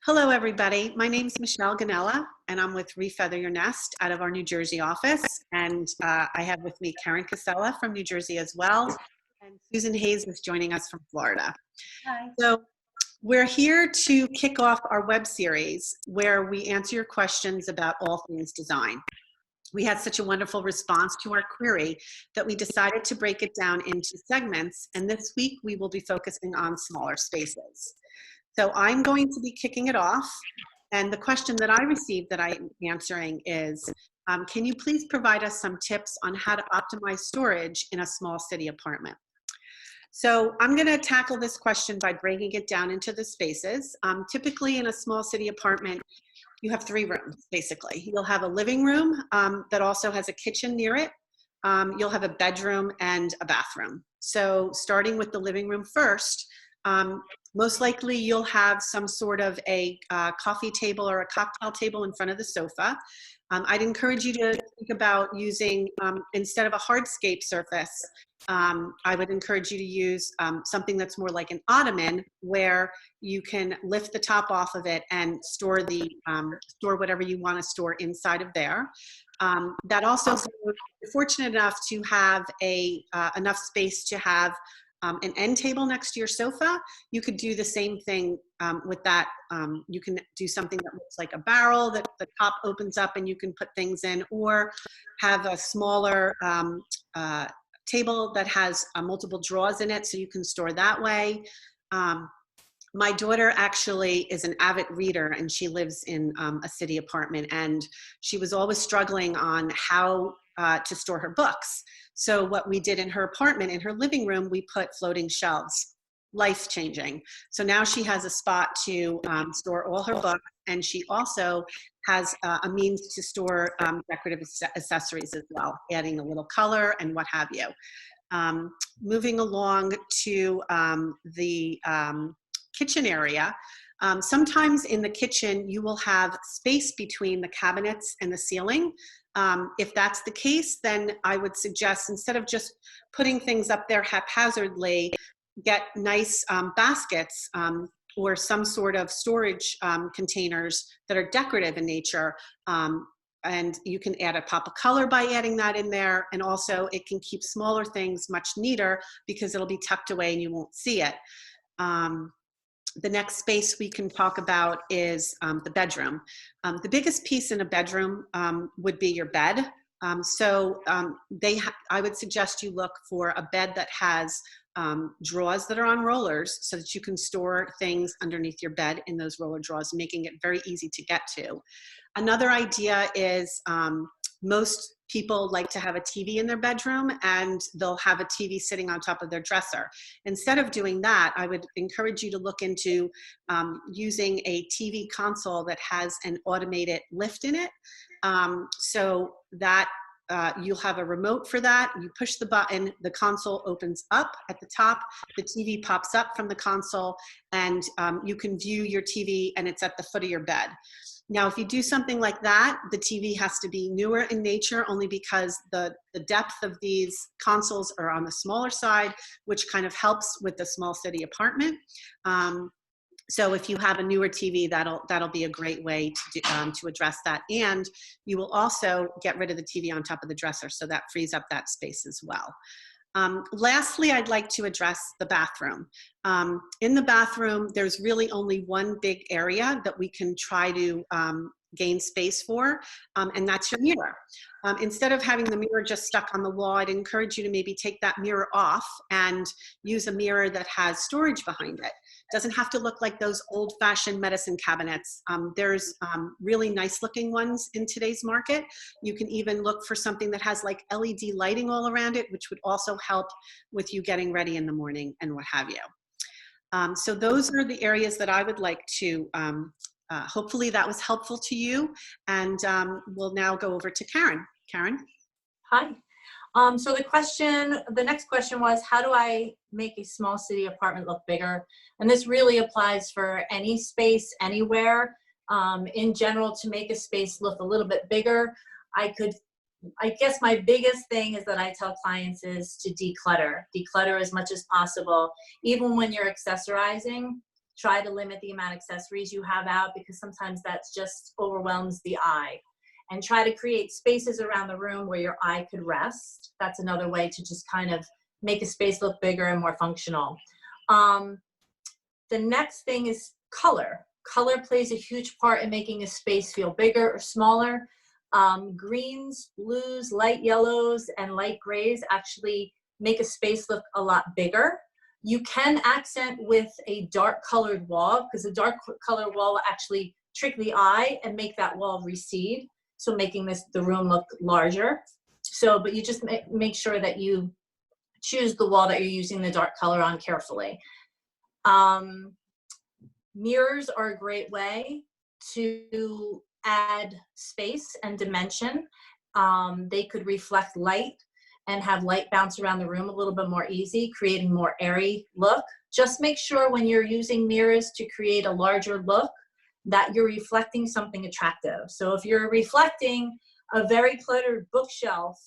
Hello, everybody. My name is Michelle Ganella, and I'm with Refeather Your Nest out of our New Jersey office. And I have with me Karen Casella from New Jersey as well, and Susan Hayes is joining us from Florida. Hi. So we're here to kick off our web series where we answer your questions about all things design. We had such a wonderful response to our query that we decided to break it down into segments. And this week we will be focusing on smaller spaces. So I'm going to be kicking it off. And the question that I received that I'm answering is, can you please provide us some tips on how to optimize storage in a small city apartment? So I'm going to tackle this question by breaking it down into the spaces. Typically in a small city apartment, you have 3 rooms, basically. You'll have a living room that also has a kitchen near it. You'll have a bedroom and a bathroom. So starting with the living room first, most likely you'll have some sort of a coffee table or a cocktail table in front of the sofa. I'd encourage you to think about using, instead of a hardscape surface, I would encourage you to use something that's more like an ottoman where you can lift the top off of it and store store whatever you want to store inside of there. That also, if you're fortunate enough to have enough space to have an end table next to your sofa, you could do the same thing with that. You can do something that looks like a barrel that the top opens up and you can put things in, or have a smaller table that has multiple drawers in it so you can store that way. My daughter actually is an avid reader and she lives in a city apartment, and she was always struggling on how to store her books. So what we did in her apartment, in her living room, we put floating shelves. Life-changing. So now she has a spot to store all her books, and she also has a means to store decorative accessories as well, adding a little color and what have you. Moving along to the kitchen area. Sometimes in the kitchen, you will have space between the cabinets and the ceiling. If that's the case, then I would suggest, instead of just putting things up there haphazardly, get nice baskets or some sort of storage containers that are decorative in nature. And you can add a pop of color by adding that in there. And also it can keep smaller things much neater because it'll be tucked away and you won't see it. The next space we can talk about is the bedroom. The biggest piece in a bedroom would be your bed. I would suggest you look for a bed that has drawers that are on rollers so that you can store things underneath your bed in those roller drawers, making it very easy to get to. Another idea is most people like to have a TV in their bedroom, and they'll have a TV sitting on top of their dresser. Instead of doing that, I would encourage you to look into using a TV console that has an automated lift in it. So that you'll have a remote for that. You push the button, the console opens up at the top, the TV pops up from the console, and you can view your TV and it's at the foot of your bed. Now, if you do something like that, the TV has to be newer in nature, only because the depth of these consoles are on the smaller side, which kind of helps with the small city apartment. So if you have a newer TV, that'll be a great way to address that. And you will also get rid of the TV on top of the dresser, so that frees up that space as well. Lastly, I'd like to address the bathroom. In the bathroom, there's really only one big area that we can try to gain space for, and that's your mirror. Instead of having the mirror just stuck on the wall, I'd encourage you to maybe take that mirror off and use a mirror that has storage behind it. Doesn't have to look like those old-fashioned medicine cabinets. There's really nice looking ones in today's market. You can even look for something that has like LED lighting all around it, which would also help with you getting ready in the morning and what have you. So those are the areas that I would like to, hopefully that was helpful to you. And we'll now go over to Karen. Karen? Hi. So the next question was, how do I make a small city apartment look bigger? And this really applies for any space, anywhere. In general, to make a space look a little bit bigger, I guess my biggest thing is that I tell clients is to declutter as much as possible. Even when you're accessorizing, Try to limit the amount of accessories you have out because sometimes that's just overwhelms the eye. And try to create spaces around the room where your eye could rest. That's another way to just kind of make a space look bigger and more functional. The next thing is color. Color plays a huge part in making a space feel bigger or smaller. Greens, blues, light yellows, and light grays actually make a space look a lot bigger. You can accent with a dark colored wall because a dark colored wall will actually trick the eye and make that wall recede. So making the room look larger. So, but you just make sure that you choose the wall that you're using the dark color on carefully. Mirrors are a great way to add space and dimension. They could reflect light and have light bounce around the room a little bit more easy, creating more airy look. Just make sure when you're using mirrors to create a larger look that you're reflecting something attractive. So if you're reflecting a very cluttered bookshelf,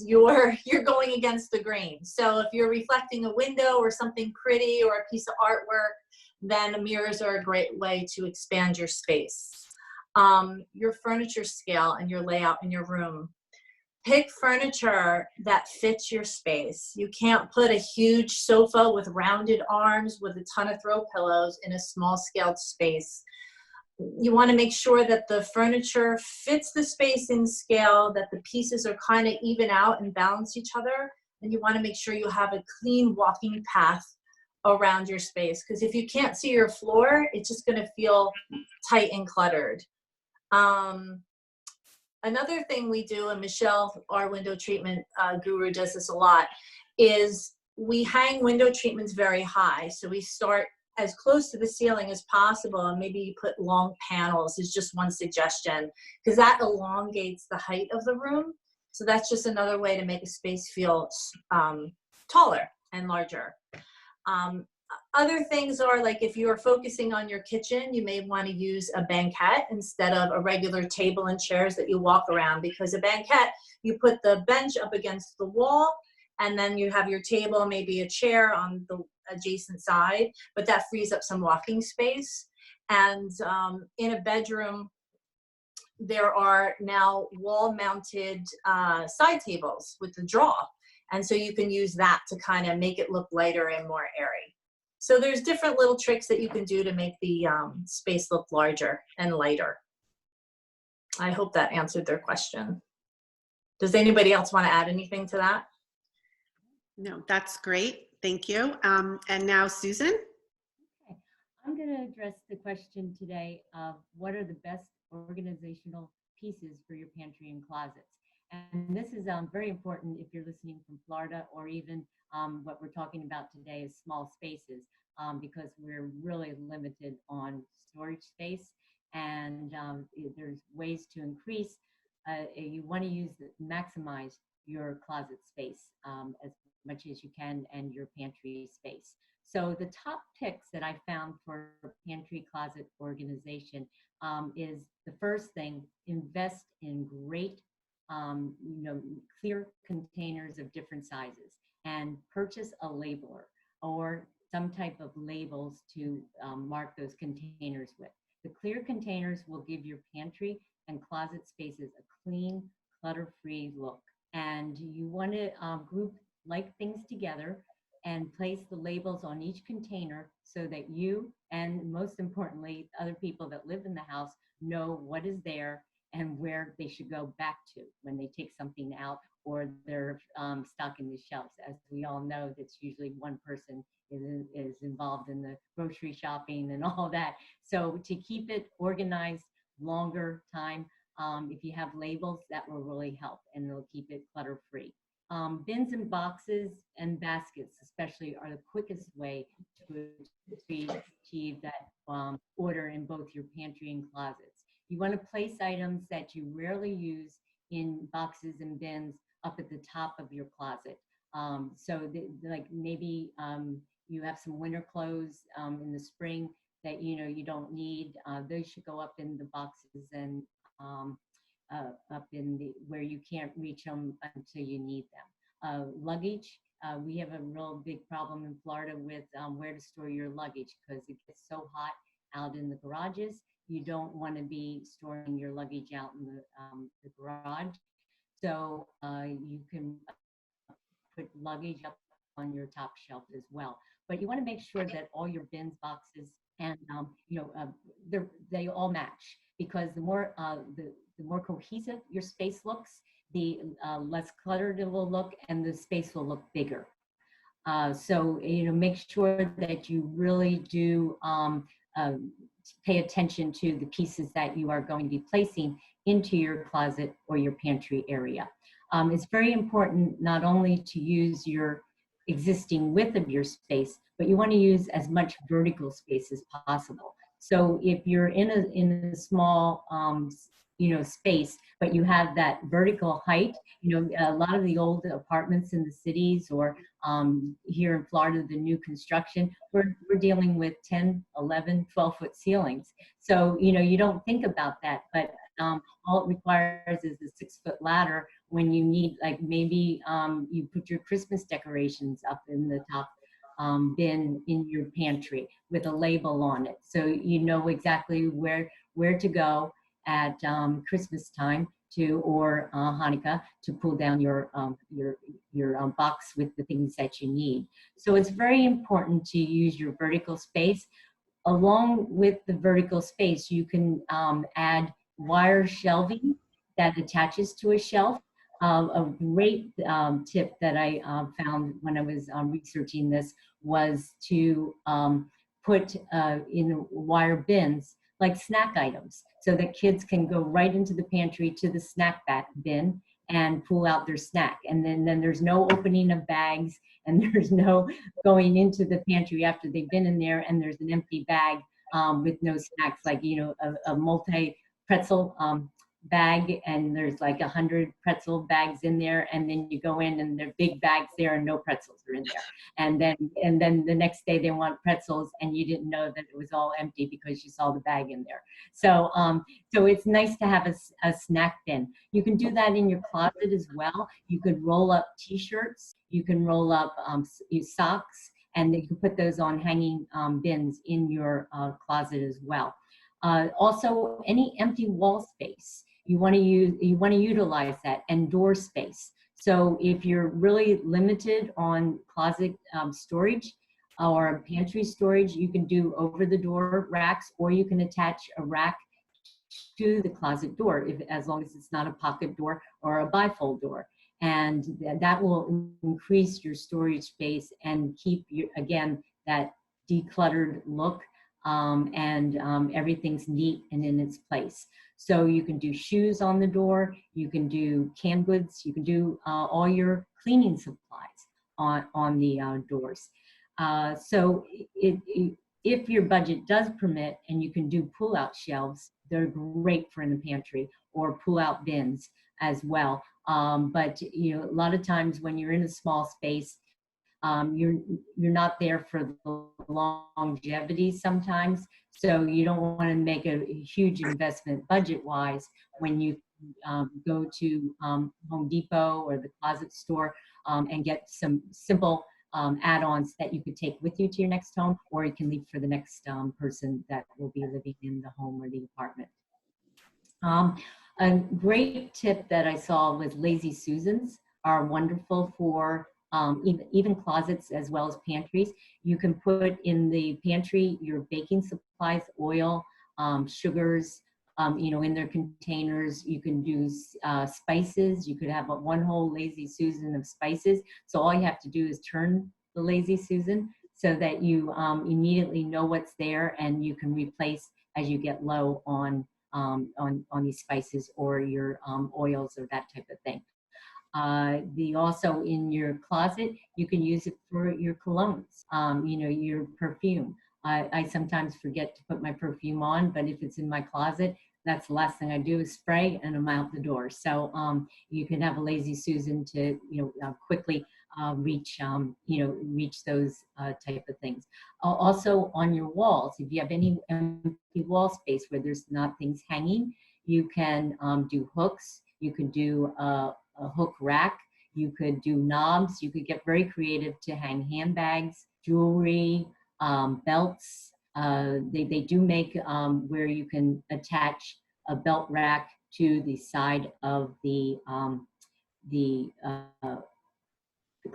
you're going against the grain. So if you're reflecting a window or something pretty or a piece of artwork, then mirrors are a great way to expand your space. Your furniture scale and your layout in your room. Pick furniture that fits your space. You can't put a huge sofa with rounded arms with a ton of throw pillows in a small scaled space. You want to make sure that the furniture fits the space in scale, that the pieces are kind of even out and balance each other. And you want to make sure you have a clean walking path around your space. Because if you can't see your floor, it's just going to feel tight and cluttered. Another thing we do, and Michelle, our window treatment guru, does this a lot, is we hang window treatments very high. So we start as close to the ceiling as possible, and maybe you put long panels is just one suggestion, because that elongates the height of the room. So that's just another way to make a space feel taller and larger. Other things are like if you are focusing on your kitchen, you may want to use a banquette instead of a regular table and chairs that you walk around, because a banquette, you put the bench up against the wall and then you have your table, maybe a chair on the adjacent side, but that frees up some walking space. And in a bedroom, there are now wall-mounted side tables with the draw. And so you can use that to kind of make it look lighter and more airy. So there's different little tricks that you can do to make the space look larger and lighter. I hope that answered their question. Does anybody else want to add anything to that? No, that's great. Thank you. And now Susan. Okay. I'm going to address the question today of what are the best organizational pieces for your pantry and closets. And this is very important if you're listening from Florida, or even what we're talking about today is small spaces, because we're really limited on storage space, and there's ways to increase. You want to maximize your closet space as much as you can, and your pantry space. So the top picks that I found for pantry closet organization is the first thing: invest in great clear containers of different sizes, and purchase a labeler or some type of labels to mark those containers with. The clear containers will give your pantry and closet spaces a clean, clutter-free look. And you want to group like things together and place the labels on each container so that you, and most importantly, other people that live in the house, know what is there and where they should go back to when they take something out or they're stocking the shelves. As we all know, that's usually one person is involved in the grocery shopping and all that. So to keep it organized longer time, if you have labels, that will really help, and it'll keep it clutter-free. Bins and boxes and baskets especially are the quickest way to achieve that order in both your pantry and closets. You want to place items that you rarely use in boxes and bins up at the top of your closet. Like maybe you have some winter clothes in the spring that you don't need. Those should go up in the boxes and up in where you can't reach them until you need them. Luggage we have a real big problem in Florida with where to store your luggage because it gets so hot out in the garages. You don't want to be storing your luggage out in the garage. So you can put luggage up on your top shelf as well. But you want to make sure that all your bins, boxes, and they all match because the more cohesive your space looks, the less cluttered it will look, and the space will look bigger. So make sure that you really do pay attention to the pieces that you are going to be placing into your closet or your pantry area. It's very important not only to use your existing width of your space, but you want to use as much vertical space as possible. So if you're in a small space, but you have that vertical height, a lot of the old apartments in the cities or here in Florida, the new construction, we're dealing with 10, 11, 12-foot ceilings. So, you don't think about that, but all it requires is a 6-foot ladder when you need, like maybe you put your Christmas decorations up in the top bin in your pantry with a label on it. So you know exactly where to go at Christmas time or Hanukkah to pull down your box with the things that you need. So it's very important to use your vertical space. Along with the vertical space, you can add wire shelving that attaches to a shelf. A great tip that I found when I was researching this was to put in wire bins like snack items so that kids can go right into the pantry to the snack bin and pull out their snack. And then there's no opening of bags and there's no going into the pantry after they've been in there and there's an empty bag with no snacks, like, a multi-pretzel bag and there's like 100 pretzel bags in there, and then you go in and there are big bags there and no pretzels are in there, and then the next day they want pretzels and you didn't know that it was all empty because you saw the bag in there. So so it's nice to have a snack bin. You can do that in your closet as well. You could roll up t-shirts, you can roll up socks, and you can put those on hanging bins in your closet as well. Also, any empty wall space, you want to utilize that, and door space. So if you're really limited on closet storage or pantry storage, you can do over the door racks, or you can attach a rack to the closet door, as long as it's not a pocket door or a bifold door. And that will increase your storage space and keep again, that decluttered look. Everything's neat and in its place. So you can do shoes on the door, you can do canned goods, you can do all your cleaning supplies on the doors. So if your budget does permit and you can do pull-out shelves, they're great for in the pantry, or pull-out bins as well. But a lot of times when you're in a small space, you're not there for the longevity sometimes, so you don't want to make a huge investment budget-wise when you go to Home Depot or the closet store and get some simple add-ons that you could take with you to your next home, or you can leave for the next person that will be living in the home or the apartment. A great tip that I saw was Lazy Susans are wonderful for even closets as well as pantries. You can put in the pantry your baking supplies, oil, sugars, in their containers. You can do spices. You could have one whole Lazy Susan of spices. So all you have to do is turn the Lazy Susan so that you immediately know what's there, and you can replace as you get low on these spices or your oils or that type of thing. Also in your closet, you can use it for your colognes, your perfume. I sometimes forget to put my perfume on, but if it's in my closet, that's the last thing I do is spray and I'm out the door. So you can have a Lazy Susan to quickly reach those type of things. Also on your walls, if you have any empty wall space where there's not things hanging, you can do hooks. You can do a hook rack. You could do knobs. You could get very creative to hang handbags, jewelry, belts. They do make where you can attach a belt rack to the side of the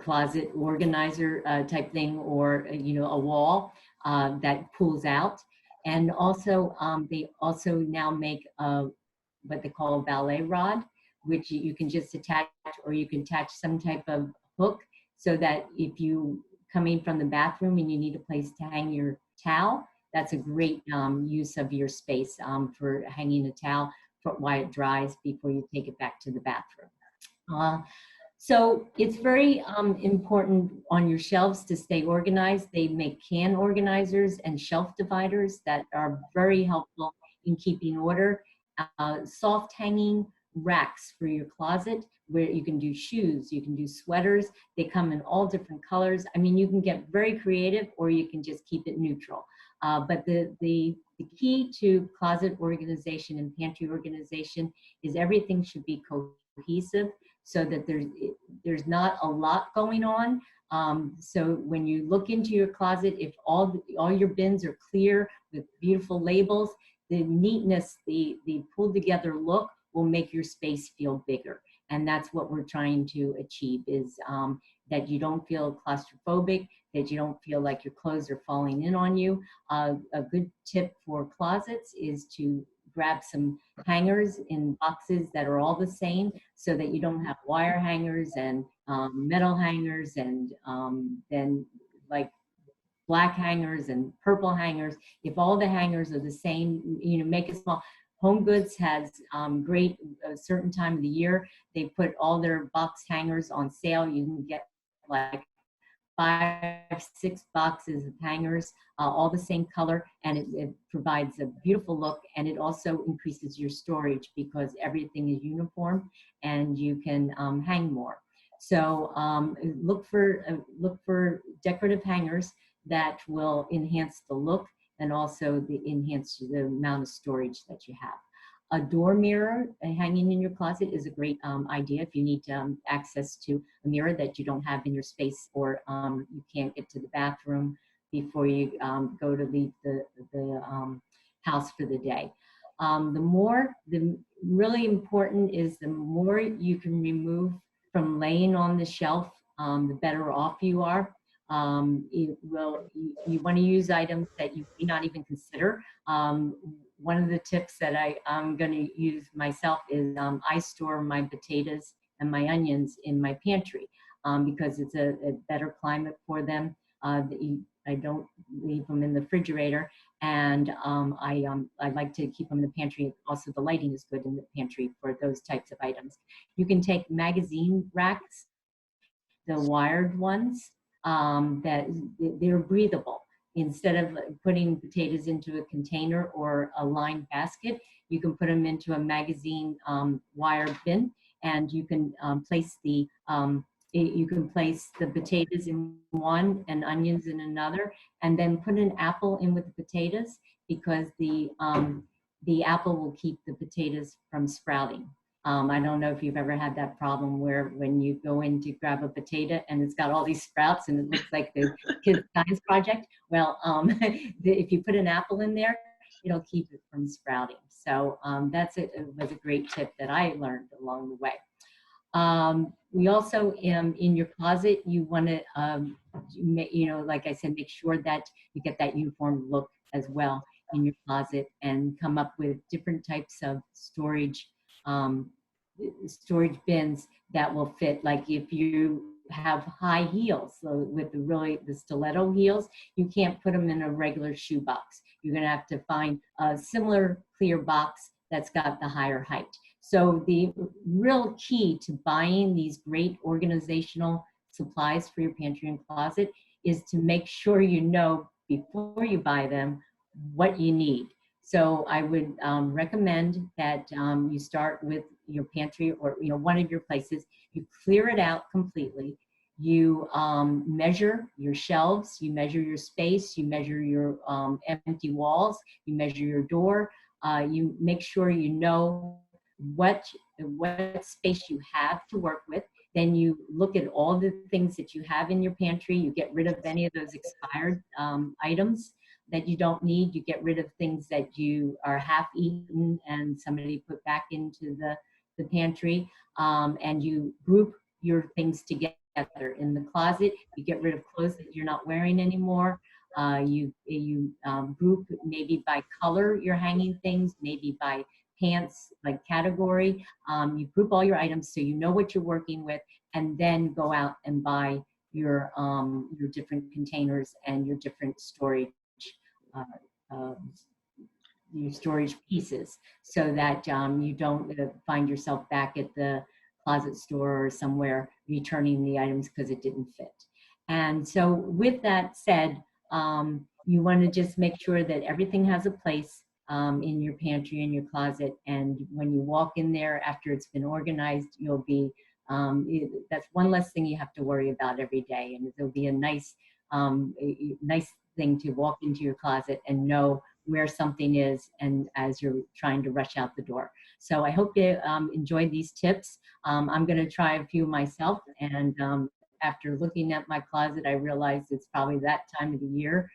closet organizer type thing, or a wall that pulls out. And also they also now make what they call a ballet rod, which you can just attach, or you can attach some type of hook, so that if you coming from the bathroom and you need a place to hang your towel, that's a great use of your space for hanging a towel while it dries before you take it back to the bathroom. So it's very important on your shelves to stay organized. They make can organizers and shelf dividers that are very helpful in keeping order. Soft hanging racks for your closet, where you can do shoes, you can do sweaters. They come in all different colors. I mean, you can get very creative, or you can just keep it neutral. But the key to closet organization and pantry organization is everything should be cohesive, so that there's not a lot going on. So when you look into your closet, if all your bins are clear with beautiful labels, the neatness, the pulled together look will make your space feel bigger. And that's what we're trying to achieve, is that you don't feel claustrophobic, that you don't feel like your clothes are falling in on you. A good tip for closets is to grab some hangers in boxes that are all the same, so that you don't have wire hangers and metal hangers, and then like black hangers and purple hangers. If all the hangers are the same, make it small. Home Goods has great, a certain time of the year, they put all their box hangers on sale. You can get like 5, 6 boxes of hangers, all the same color, and it provides a beautiful look, and it also increases your storage because everything is uniform and you can hang more. So look for decorative hangers that will enhance the look and also enhance the amount of storage that you have. A door mirror hanging in your closet is a great idea if you need access to a mirror that you don't have in your space, or you can't get to the bathroom before you go to leave the house for the day. The really important is the more you can remove from laying on the shelf, the better off you are. You want to use items that you may not even consider. One of the tips that I'm going to use myself is I store my potatoes and my onions in my pantry because it's a better climate for them. I don't leave them in the refrigerator, and I like to keep them in the pantry. Also, the lighting is good in the pantry for those types of items. You can take magazine racks, the wired ones, that they're breathable. Instead of putting potatoes into a container or a lined basket, you can put them into a magazine wire bin, and you can place the potatoes in one and onions in another, and then put an apple in with the potatoes, because the apple will keep the potatoes from sprouting. I don't know if you've ever had that problem where when you go in to grab a potato and it's got all these sprouts and it looks like the kids' science project. Well, if you put an apple in there, it'll keep it from sprouting. So was a great tip that I learned along the way. We also, in your closet, you want to, like I said, make sure that you get that uniform look as well in your closet, and come up with different types of storage bins that will fit. Like if you have high heels, so with the stiletto heels, you can't put them in a regular shoe box. You're going to have to find a similar clear box that's got the higher height. So the real key to buying these great organizational supplies for your pantry and closet is to make sure you know before you buy them what you need. So I would recommend that you start with your pantry, or one of your places. You clear it out completely. You measure your shelves, you measure your space, you measure your empty walls, you measure your door. You make sure you know what space you have to work with. Then you look at all the things that you have in your pantry. You get rid of any of those expired items that you don't need. You get rid of things that you are half eaten and somebody put back into the pantry. And you group your things together. In the closet, you get rid of clothes that you're not wearing anymore. You group maybe by color you're hanging things, maybe by pants, like category. You group all your items so you know what you're working with, and then go out and buy your different containers and your different storage your storage pieces, so that you don't find yourself back at the closet store or somewhere returning the items because it didn't fit. And so with that said, you want to just make sure that everything has a place in your pantry and your closet. And when you walk in there after it's been organized, you'll be, that's one less thing you have to worry about every day. And it'll be a nice thing to walk into your closet and know where something is, and as you're trying to rush out the door. So I hope you enjoyed these tips. I'm going to try a few myself, and after looking at my closet, I realized it's probably that time of the year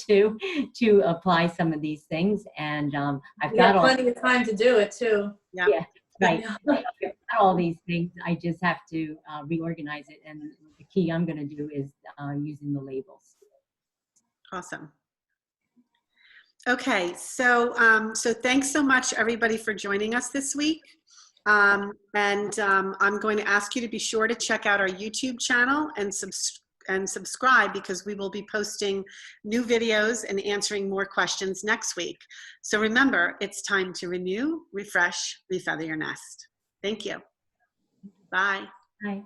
to apply some of these things. And I've got plenty of time to do it too. Yeah, right. I've got all these things. I just have to reorganize it, and the key I'm going to do is using the labels. Awesome. Okay, so so thanks so much everybody for joining us this week. I'm going to ask you to be sure to check out our YouTube channel and subscribe, because we will be posting new videos and answering more questions next week. So remember, it's time to renew, refresh, refeather your nest. Thank you. Bye. Bye.